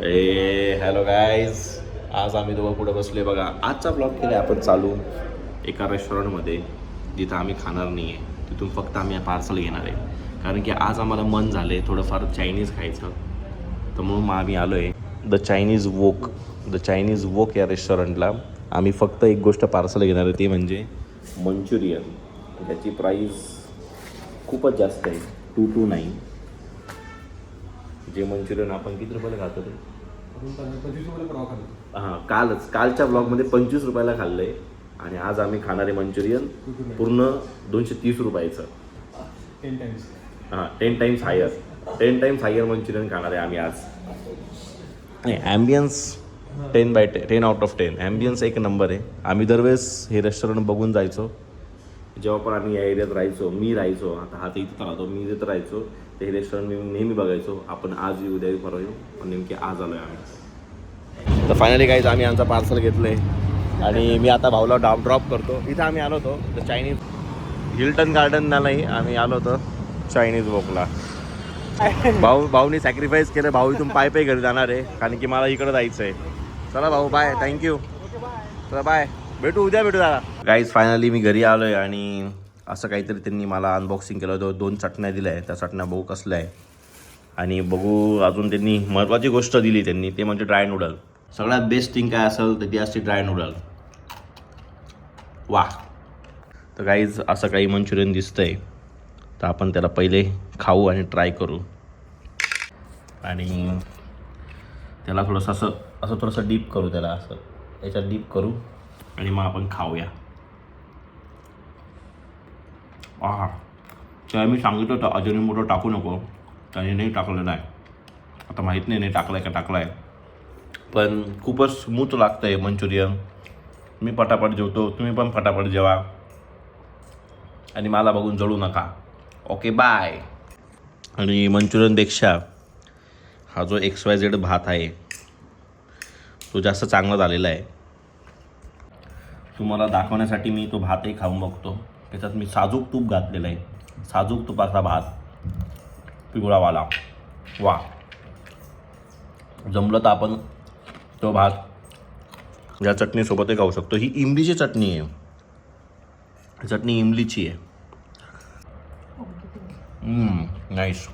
Hello guys, आज आम्ही दोघं पुढे बसले बघा. आजचा ब्लॉग केला आपण चालू एका रेस्टॉरंटमध्ये जिथं आम्ही खाणार नाही आहे. तिथून फक्त आम्ही पार्सल घेणार आहे, कारण की आज आम्हाला मन झालं आहे थोडंफार चायनीज खायचं. तर म्हणून मग आम्ही आलो आहे द चायनीज वोक या रेस्टॉरंटला. आम्ही फक्त एक गोष्ट पार्सल घेणार आहे, ती म्हणजे मंचुरियन. त्याची प्राईस खूपच जास्त आहे, 229. जे मंचुरियन आपण किती रुपयाला खातो ते? 25 रुपये परवा खाल्लं. हां, कालच्या ब्लॉगमध्ये 25 रुपयाला खाल्लं आहे. आणि आज आम्ही खाणारे मंचुरियन पूर्ण 230 रुपयाचं. 10 टाइम्स. 10 टाइम्स हायर मंचुरियन खाणार आहे आम्ही आज. नाही, ॲम्बियन्स 10 आउट ऑफ 10. ॲम्बियन्स एक नंबर आहे. आम्ही दरवेळेस हे रेस्टॉरंट बघून जायचो जेव्हा पण आम्ही या एरियात मी राहायचो. आता हा तर इथं राहतो, मी जिथं राहायचो ते हे रेस्टॉरंट मी नेहमी बघायचो. आपण आज येऊ, उद्या परवा येऊ, पण नेमके आज आलो आहे आम्ही. तर फायनली गाईज आम्ही आमचा पार्सल घेतलं आहे आणि मी आता भाऊला ड्रॉप करतो. इथं आम्ही आलो होतो तर चायनीज हिल्टन गार्डनला नाही, आम्ही आलो होतो चायनीज वॉकला. भाऊनी सॅक्रिफाईस केलं. भाऊ इथून पाय घरी जाणार आहे, कारण की मला इकडं जायचं आहे. चला भाऊ, बाय, थँक्यू. चला बाय, भेटू दादा. गाईज फायनली मी घरी आलो आहे आणि असं काहीतरी त्यांनी मला अनबॉक्सिंग केलं होतं. 2 चटण्या दिल्या आहे. त्या चटण्या बघू कसल्या आहे आणि बघू अजून त्यांनी महत्त्वाची गोष्ट दिली त्यांनी, ते म्हणजे ड्राय नूडल. सगळ्यात बेस्ट थिंग काय असेल तर ती असते ड्राय नूडल. वा. तर गाईज असं काही मंचुरियन दिसतंय, तर आपण त्याला पहिले खाऊ आणि ट्राय करू. आणि त्याला थोडंसं असं थोडंसं डीप करू, त्याला असं याच्यात डीप करू आणि मग आपण खाऊया. त्या मी सांगितलं होतं अजिनोमोटो टाकू नको, त्याने नाही टाकलेलं आहे. आता माहीत नाही टाकलं आहे का टाकलं आहे, पण खूपच स्मूथ लागतं आहे मंचुरियन. मी पटापट जेवतो, तुम्ही पण पटापट जेवा आणि मला बघून जळू नका. Okay, bye. आणि मंचुरियनपेक्षा हा जो XYZ भात आहे तो जास्त चांगला झालेला आहे. तुम्हाला दाखवण्यासाठी मी तो भातही खाऊन बघतो. त्याच्यात मी साजूक तूप घातलेलं आहे, साजूक तुपाचा भात, पिवळावाला. वा. जमलं तर आपण तो भात या चटणीसोबतही खाऊ शकतो. ही इमलीची चटणी आहे, चटणी इमलीची आहे. नाईस.